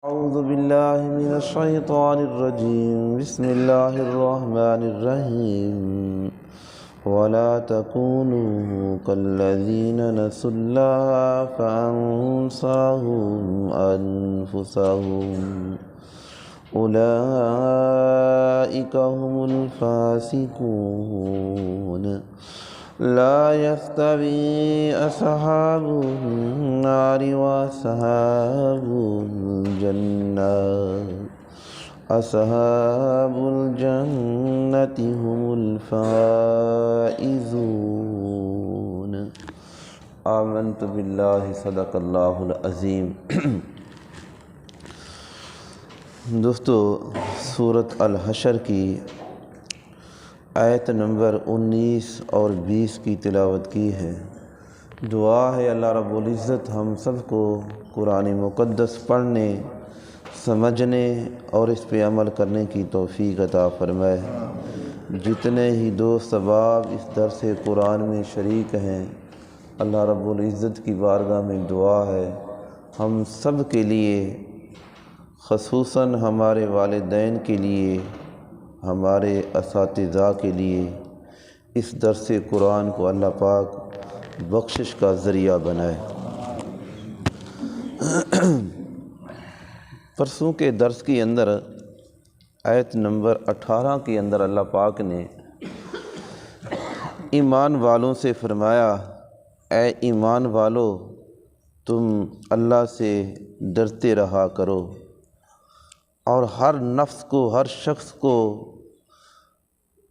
اعوذ باللہ من الشیطان الرجیم بسم اللہ الرحمن الرحیم ولا تکونوا کالذین نسوا اللہ فانساهم انفسهم اولئک هم الفاسقون لا يستوي أصحاب النار وأصحاب الجنة أصحاب الجنة هم الفائزون آمنت بالله صدق اللہ العظیم۔ دوستو، سورت الحشر کی آیت نمبر 19 اور 20 کی تلاوت کی ہے۔ دعا ہے اللہ رب العزت ہم سب کو قرآن مقدس پڑھنے، سمجھنے اور اس پہ عمل کرنے کی توفیق عطا فرمائے۔ جتنے ہی دوست احباب اس درس قرآن میں شریک ہیں، اللہ رب العزت کی بارگاہ میں دعا ہے ہم سب کے لیے، خصوصاً ہمارے والدین کے لیے، ہمارے اساتذہ کے لیے اس درس قرآن کو اللہ پاک بخشش کا ذریعہ بنائے۔ پرسوں کے درس کے اندر آیت نمبر 18 کے اندر اللہ پاک نے ایمان والوں سے فرمایا، اے ایمان والو تم اللہ سے ڈرتے رہا کرو، اور ہر نفس کو، ہر شخص کو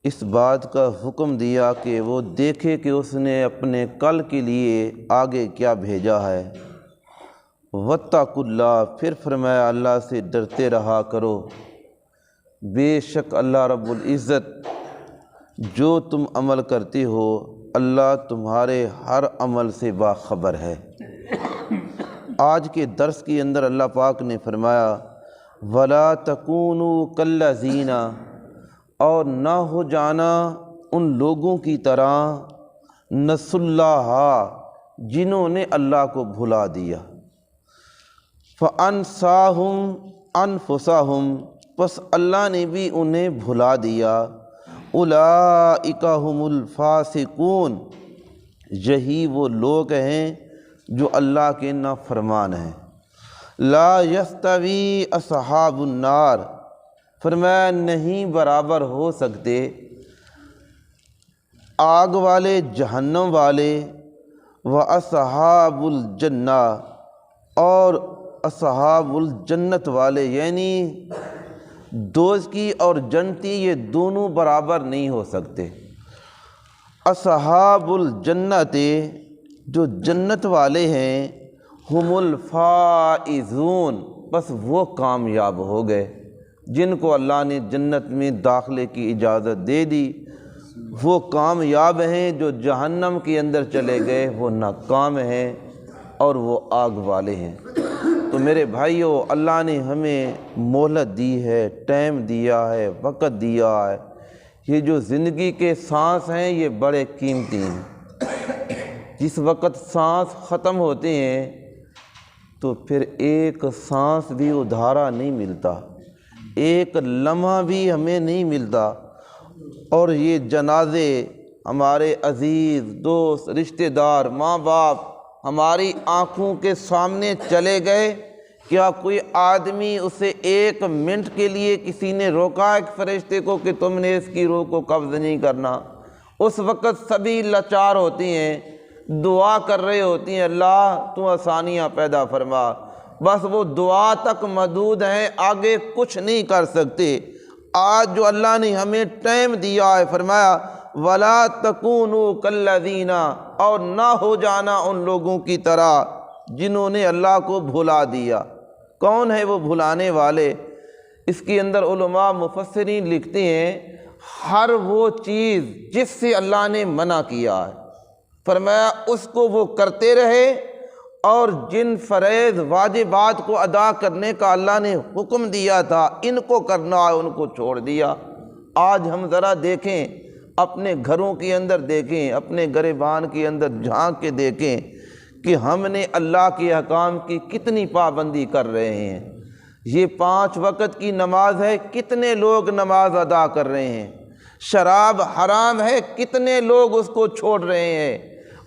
اس بات کا حکم دیا کہ وہ دیکھے کہ اس نے اپنے کل کے لیے آگے کیا بھیجا ہے۔ واتقوا اللہ، پھر فرمایا اللہ سے ڈرتے رہا کرو، بے شک اللہ رب العزت جو تم عمل کرتے ہو اللہ تمہارے ہر عمل سے باخبر ہے۔ آج کے درس کے اندر اللہ پاک نے فرمایا وَلَا تَكُونُوا كَالَّذِينَ، اور نہ ہو جانا ان لوگوں کی طرح نسوا اللہ، جنہوں نے اللہ کو بھلا دیا۔ فَأَنسَاهُمْ أَنفُسَهُمْ، پس اللہ نے بھی انہیں بھلا دیا۔ اولئک هم الفاسقون، یہی وہ لوگ ہیں جو اللہ کے نافرمان ہیں۔ لا یستوی اصحاب النار، فرمایا نہیں برابر ہو سکتے آگ والے، جہنم والے، و اصحاب الجنہ، اور اصحاب الجنت والے، یعنی دوزخی اور جنتی یہ دونوں برابر نہیں ہو سکتے۔ اصحاب الجنت، جو جنت والے ہیں، ہم الفائزون، بس وہ کامیاب ہو گئے جن کو اللہ نے جنت میں داخلے کی اجازت دے دی، وہ کامیاب ہیں۔ جو جہنم کے اندر چلے گئے وہ ناکام ہیں اور وہ آگ والے ہیں۔ تو میرے بھائیو، اللہ نے ہمیں مہلت دی ہے، ٹائم دیا ہے، وقت دیا ہے۔ یہ جو زندگی کے سانس ہیں یہ بڑے قیمتی ہیں۔ جس وقت سانس ختم ہوتے ہیں تو پھر ایک سانس بھی ادھارا نہیں ملتا، ایک لمحہ بھی ہمیں نہیں ملتا۔ اور یہ جنازے ہمارے عزیز، دوست، رشتہ دار، ماں باپ ہماری آنکھوں کے سامنے چلے گئے، کیا کوئی آدمی اسے ایک منٹ کے لیے کسی نے روکا ایک فرشتے کو کہ تم نے اس کی روح کو قبض نہیں کرنا؟ اس وقت سبھی لاچار ہوتی ہیں، دعا کر رہے ہوتی ہیں اللہ تو آسانیاں پیدا فرما، بس وہ دعا تک محدود ہیں، آگے کچھ نہیں کر سکتے۔ آج جو اللہ نے ہمیں ٹائم دیا ہے، فرمایا وَلَا تَكُونُوا كَالَّذِينَ، اور نہ ہو جانا ان لوگوں کی طرح جنہوں نے اللہ کو بھلا دیا۔ کون ہے وہ بھلانے والے؟ اس کے اندر علماء مفسرین لکھتے ہیں ہر وہ چیز جس سے اللہ نے منع کیا ہے، فرمایا اس کو وہ کرتے رہے، اور جن فرائض واجبات کو ادا کرنے کا اللہ نے حکم دیا تھا ان کو کرنا ہے، ان کو چھوڑ دیا۔ آج ہم ذرا دیکھیں، اپنے گھروں کے اندر دیکھیں، اپنے گریبان کے اندر جھانک کے دیکھیں کہ ہم نے اللہ کے احکام کی کتنی پابندی کر رہے ہیں۔ یہ 5 وقت کی نماز ہے، کتنے لوگ نماز ادا کر رہے ہیں؟ شراب حرام ہے، کتنے لوگ اس کو چھوڑ رہے ہیں؟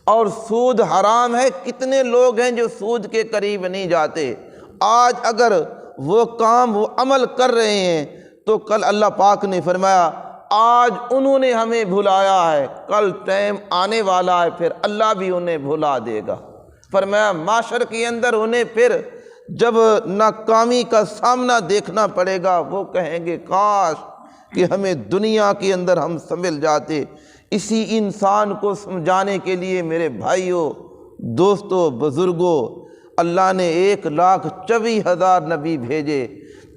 اور سود حرام ہے، کتنے لوگ ہیں جو سود کے قریب نہیں جاتے؟ آج اگر وہ کام وہ عمل کر رہے ہیں تو کل اللہ پاک نے فرمایا آج انہوں نے ہمیں بھلایا ہے، کل ٹائم آنے والا ہے پھر اللہ بھی انہیں بھلا دے گا۔ فرمایا معاشر کے اندر انہیں پھر جب ناکامی کا سامنا دیکھنا پڑے گا وہ کہیں گے کاش کہ ہمیں دنیا کے اندر ہم سنبھل جاتے۔ اسی انسان کو سمجھانے کے لیے میرے بھائیوں، دوستوں، بزرگوں، اللہ نے 1,24,000 نبی بھیجے،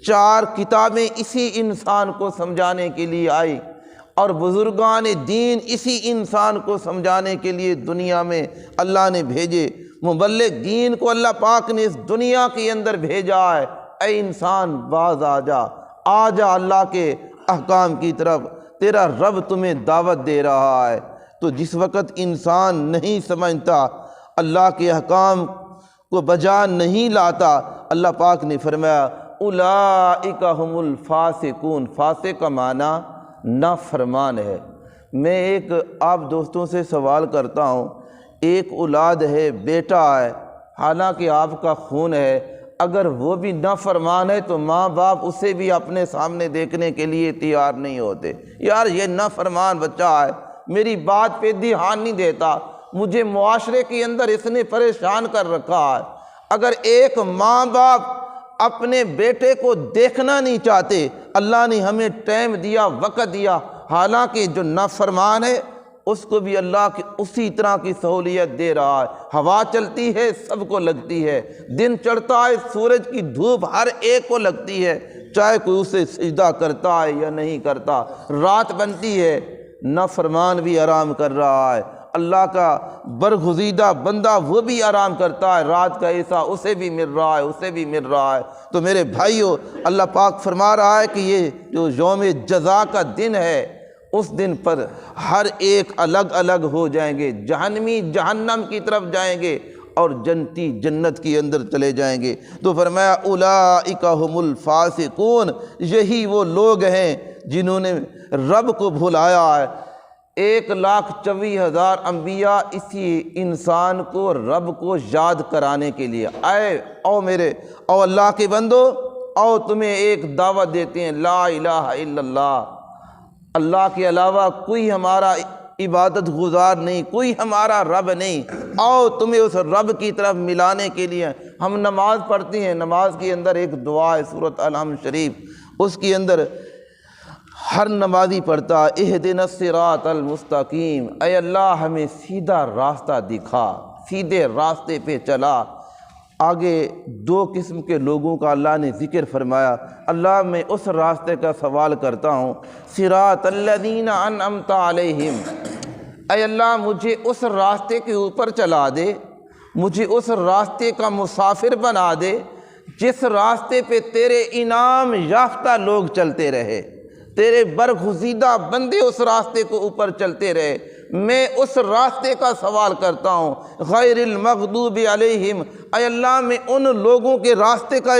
4 کتابیں اسی انسان کو سمجھانے کے لیے آئی، اور بزرگان دین اسی انسان کو سمجھانے کے لیے دنیا میں اللہ نے بھیجے۔ مبلغ دین کو اللہ پاک نے اس دنیا کے اندر بھیجا ہے، اے انسان باز آ جا اللہ کے احکام کی طرف، تیرا رب تمہیں دعوت دے رہا ہے۔ تو جس وقت انسان نہیں سمجھتا، اللہ کے احکام کو بجا نہیں لاتا، اللہ پاک نے فرمایا اولئک هم الفاسقون۔ فاسق کا معنی نافرمان ہے۔ میں ایک آپ دوستوں سے سوال کرتا ہوں، ایک اولاد ہے، بیٹا ہے، حالانکہ آپ کا خون ہے، اگر وہ بھی نافرمان ہے تو ماں باپ اسے بھی اپنے سامنے دیکھنے کے لیے تیار نہیں ہوتے۔ یار یہ نافرمان بچہ ہے، میری بات پہ دھیان نہیں دیتا، مجھے معاشرے کے اندر اس نے پریشان کر رکھا ہے۔ اگر ایک ماں باپ اپنے بیٹے کو دیکھنا نہیں چاہتے، اللہ نے ہمیں ٹائم دیا، وقت دیا، حالانکہ جو نافرمان ہے اس کو بھی اللہ کی اسی طرح کی سہولیت دے رہا ہے۔ ہوا چلتی ہے سب کو لگتی ہے، دن چڑھتا ہے سورج کی دھوپ ہر ایک کو لگتی ہے، چاہے کوئی اسے سجدہ کرتا ہے یا نہیں کرتا۔ رات بنتی ہے، نافرمان بھی آرام کر رہا ہے، اللہ کا برگزیدہ بندہ وہ بھی آرام کرتا ہے، رات کا ایسا اسے بھی مل رہا ہے، اسے بھی مل رہا ہے۔ تو میرے بھائیوں، اللہ پاک فرما رہا ہے کہ یہ جو یوم جزا کا دن ہے، اس دن پر ہر ایک الگ الگ ہو جائیں گے، جہنمی جہنم کی طرف جائیں گے اور جنتی جنت کی اندر چلے جائیں گے۔ تو فرمایا اولئک هم الفاسقون، یہی وہ لوگ ہیں جنہوں نے رب کو بھلایا ہے۔ 1,24,000 انبیاء اسی انسان کو رب کو یاد کرانے کے لیے آئے۔ او اللہ کے بندو، او تمہیں ایک دعوت دیتے ہیں، لا الہ الا اللہ، اللہ کے علاوہ کوئی ہمارا عبادت گزار نہیں، کوئی ہمارا رب نہیں، آؤ تمہیں اس رب کی طرف ملانے کے لیے۔ ہم نماز پڑھتے ہیں، نماز کے اندر ایک دعا ہے سورت الحشر شریف، اس کے اندر ہر نمازی پڑھتا ہے اہدنا الصراط المستقیم، اے اللہ ہمیں سیدھا راستہ دکھا، سیدھے راستے پہ چلا۔ آگے 2 قسم کے لوگوں کا اللہ نے ذکر فرمایا۔ اللہ میں اس راستے کا سوال کرتا ہوں، صراط الذین انعمت علیہم، اے اللہ مجھے اس راستے کے اوپر چلا دے، مجھے اس راستے کا مسافر بنا دے جس راستے پہ تیرے انعام یافتہ لوگ چلتے رہے، تیرے برگزیدہ بندے اس راستے کو اوپر چلتے رہے۔ میں اس راستے کا سوال کرتا ہوں، غیر المغضوب علیہم، اے اللہ میں ان لوگوں کے راستے کا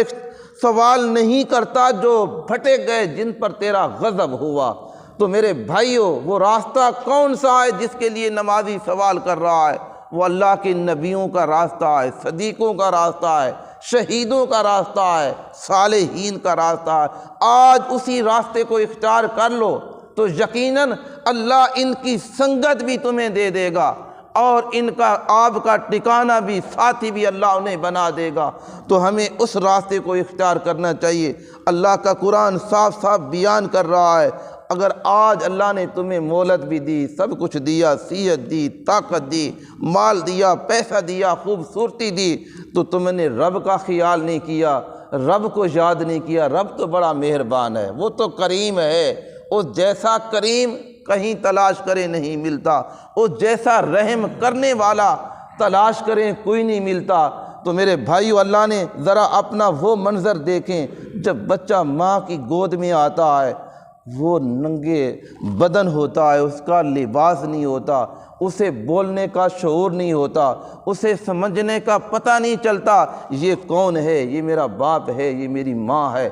سوال نہیں کرتا جو بھٹک گئے، جن پر تیرا غضب ہوا۔ تو میرے بھائیوں، وہ راستہ کون سا ہے جس کے لیے نمازی سوال کر رہا ہے؟ وہ اللہ کے نبیوں کا راستہ ہے، صدیقوں کا راستہ ہے، شہیدوں کا راستہ ہے، صالحین کا راستہ ہے۔ آج اسی راستے کو اختیار کر لو تو یقیناً اللہ ان کی سنگت بھی تمہیں دے دے گا، اور ان کا آپ کا ٹھکانہ بھی، ساتھی بھی اللہ انہیں بنا دے گا۔ تو ہمیں اس راستے کو اختیار کرنا چاہیے۔ اللہ کا قرآن صاف صاف بیان کر رہا ہے، اگر آج اللہ نے تمہیں مہلت بھی دی، سب کچھ دیا، صحت دی، طاقت دی، مال دیا، پیسہ دیا، خوبصورتی دی، تو تم نے رب کا خیال نہیں کیا، رب کو یاد نہیں کیا۔ رب تو بڑا مہربان ہے، وہ تو کریم ہے، اس جیسا کریم کہیں تلاش کرے نہیں ملتا، اس جیسا رحم کرنے والا تلاش کریں کوئی نہیں ملتا۔ تو میرے بھائیو، اللہ نے ذرا اپنا وہ منظر دیکھیں، جب بچہ ماں کی گود میں آتا ہے، وہ ننگے بدن ہوتا ہے، اس کا لباس نہیں ہوتا، اسے بولنے کا شعور نہیں ہوتا، اسے سمجھنے کا پتہ نہیں چلتا یہ کون ہے، یہ میرا باپ ہے، یہ میری ماں ہے۔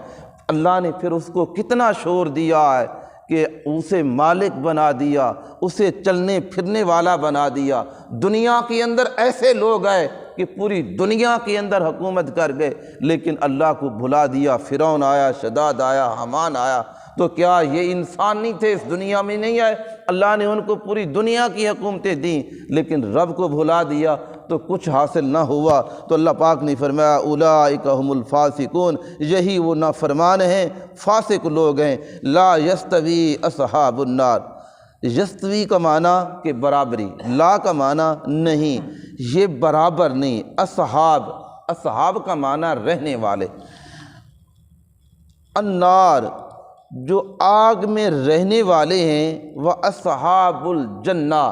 اللہ نے پھر اس کو کتنا شعور دیا ہے کہ اسے مالک بنا دیا، اسے چلنے پھرنے والا بنا دیا۔ دنیا کے اندر ایسے لوگ آئے کہ پوری دنیا کے اندر حکومت کر گئے، لیکن اللہ کو بھلا دیا۔ فرعون آیا، شداد آیا، حامان آیا، تو کیا یہ انسان نہیں تھے، اس دنیا میں نہیں آئے؟ اللہ نے ان کو پوری دنیا کی حکومتیں دیں، لیکن رب کو بھلا دیا تو کچھ حاصل نہ ہوا۔ تو اللہ پاک نے فرمایا اولئک هم الفاسقون، یہی وہ نافرمان ہیں، فاسق لوگ ہیں۔ لا یستوی اصحاب النار، یستوی کا معنی کہ برابری، لا کا معنی نہیں، یہ برابر نہیں۔ اصحاب کا معنی رہنے والے، النار جو آگ میں رہنے والے ہیں، وہ اصحاب الجنہ،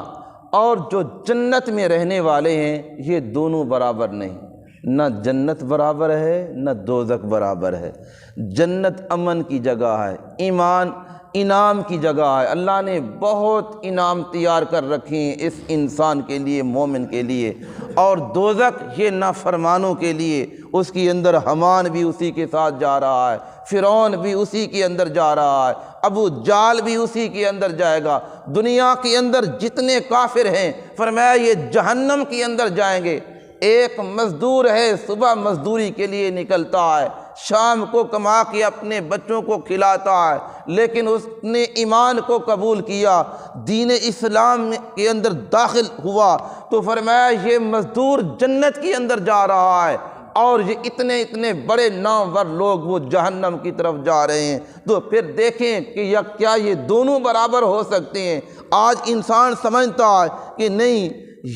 اور جو جنت میں رہنے والے ہیں، یہ دونوں برابر نہیں۔ نہ جنت برابر ہے نہ دوزخ برابر ہے۔ جنت امن کی جگہ ہے، ایمان انعام کی جگہ ہے۔ اللہ نے بہت انعام تیار کر رکھے ہیں اس انسان کے لیے، مومن کے لیے، اور دوزخ یہ نافرمانوں کے لیے۔ اس کے اندر حمان بھی اسی کے ساتھ جا رہا ہے، فرعون بھی اسی کے اندر جا رہا ہے، ابو جال بھی اسی کے اندر جائے گا۔ دنیا کے اندر جتنے کافر ہیں، فرمایا یہ جہنم کے اندر جائیں گے۔ ایک مزدور ہے، صبح مزدوری کے لیے نکلتا ہے، شام کو کما کے اپنے بچوں کو کھلاتا ہے، لیکن اس نے ایمان کو قبول کیا، دین اسلام کے اندر داخل ہوا، تو فرمایا یہ مزدور جنت کے اندر جا رہا ہے، اور یہ اتنے بڑے نامور لوگ وہ جہنم کی طرف جا رہے ہیں۔ تو پھر دیکھیں کہ کیا یہ دونوں برابر ہو سکتے ہیں؟ آج انسان سمجھتا ہے کہ نہیں،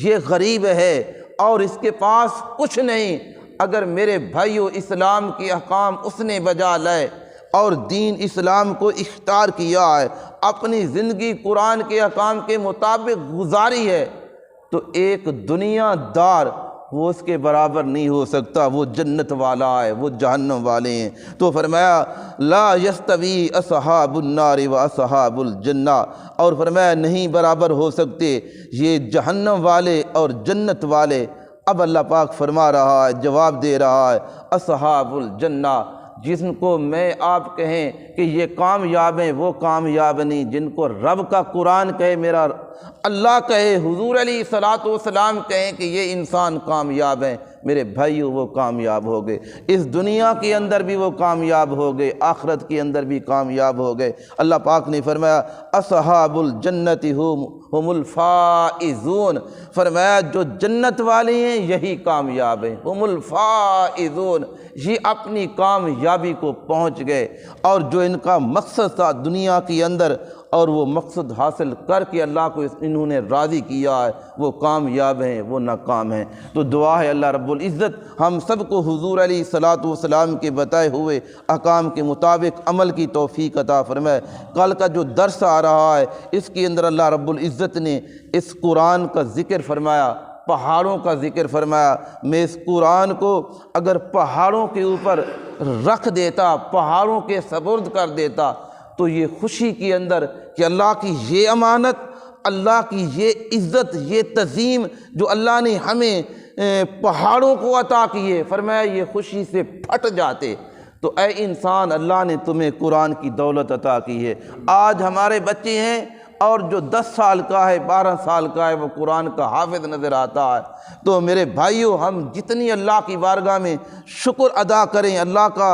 یہ غریب ہے اور اس کے پاس کچھ نہیں۔ اگر میرے بھائیو اسلام کے احکام اس نے بجا لائے اور دین اسلام کو اختیار کیا ہے، اپنی زندگی قرآن کے احکام کے مطابق گزاری ہے، تو ایک دنیا دار وہ اس کے برابر نہیں ہو سکتا۔ وہ جنت والا ہے، وہ جہنم والے ہیں۔ تو فرمایا لا یستوی اصحاب النار و اصحاب الجنہ، اور فرمایا نہیں برابر ہو سکتے یہ جہنم والے اور جنت والے۔ اب اللہ پاک فرما رہا ہے، جواب دے رہا ہے، اصحاب الجنہ، جن کو میں آپ کہیں کہ یہ کامیاب ہیں، وہ کامیاب نہیں۔ جن کو رب کا قرآن کہے، میرا اللہ کہے، حضور علیہ الصلوۃ والسلام کہیں کہ یہ انسان کامیاب ہیں، میرے بھائیو وہ کامیاب ہو گئے۔ اس دنیا کے اندر بھی وہ کامیاب ہو گئے، آخرت کے اندر بھی کامیاب ہو گئے۔ اللہ پاک نے فرمایا اصحاب الجنت ہم الفائزون، فرمایا جو جنت والے ہیں یہی کامیاب ہیں، ہم الفائزون، یہ اپنی کامیابی کو پہنچ گئے۔ اور جو ان کا مقصد تھا دنیا کے اندر، اور وہ مقصد حاصل کر کے اللہ کو انہوں نے راضی کیا ہے، وہ کامیاب ہیں، وہ ناکام ہیں۔ تو دعا ہے اللہ رب العزت ہم سب کو حضور علیہ الصلوۃ والسلام کے بتائے ہوئے احکام کے مطابق عمل کی توفیق عطا فرمائے۔ کل کا جو درس آ رہا ہے، اس کے اندر اللہ رب العزت نے اس قرآن کا ذکر فرمایا، پہاڑوں کا ذکر فرمایا۔ میں اس قرآن کو اگر پہاڑوں کے اوپر رکھ دیتا، پہاڑوں کے سپرد کر دیتا، تو یہ خوشی کے اندر کہ اللہ کی یہ امانت، اللہ کی یہ عزت، یہ تعظیم جو اللہ نے ہمیں پہاڑوں کو عطا کیے، فرمایا یہ خوشی سے پھٹ جاتے۔ تو اے انسان، اللہ نے تمہیں قرآن کی دولت عطا کی ہے۔ آج ہمارے بچے ہیں اور جو 10 سال کا ہے، 12 سال کا ہے، وہ قرآن کا حافظ نظر آتا ہے۔ تو میرے بھائیو، ہم جتنی اللہ کی بارگاہ میں شکر ادا کریں، اللہ کا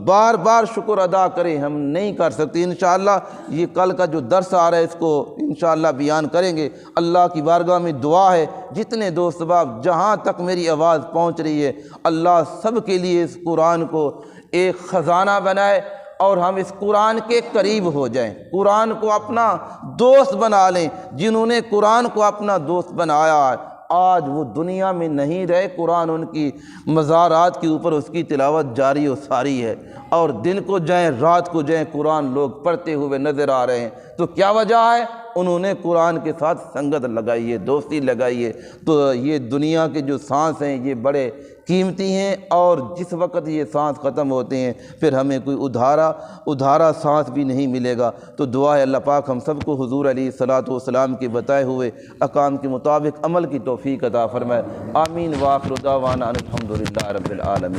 بار بار شکر ادا کریں، ہم نہیں کر سکتے۔ انشاءاللہ یہ کل کا جو درس آ رہا ہے، اس کو انشاءاللہ بیان کریں گے۔ اللہ کی بارگاہ میں دعا ہے، جتنے دوست احباب جہاں تک میری آواز پہنچ رہی ہے، اللہ سب کے لیے اس قرآن کو ایک خزانہ بنائے، اور ہم اس قرآن کے قریب ہو جائیں، قرآن کو اپنا دوست بنا لیں۔ جنہوں نے قرآن کو اپنا دوست بنایا ہے، آج وہ دنیا میں نہیں رہے، قرآن ان کی مزارات کے اوپر اس کی تلاوت جاری و ساری ہے، اور دن کو جائیں رات کو جائیں قرآن لوگ پڑھتے ہوئے نظر آ رہے ہیں۔ تو کیا وجہ ہے؟ انہوں نے قرآن کے ساتھ سنگت لگائی ہے، دوستی لگائی ہے۔ تو یہ دنیا کے جو سانس ہیں یہ بڑے قیمتی ہیں، اور جس وقت یہ سانس ختم ہوتے ہیں پھر ہمیں کوئی ادھارا سانس بھی نہیں ملے گا۔ تو دعا ہے اللہ پاک ہم سب کو حضور علیہ الصلوۃ والسلام کے بتائے ہوئے احکام کے مطابق عمل کی توفیق عطا فرمائے۔ آمین۔ وآخر دعوانا ان الحمد للہ رب العالمین۔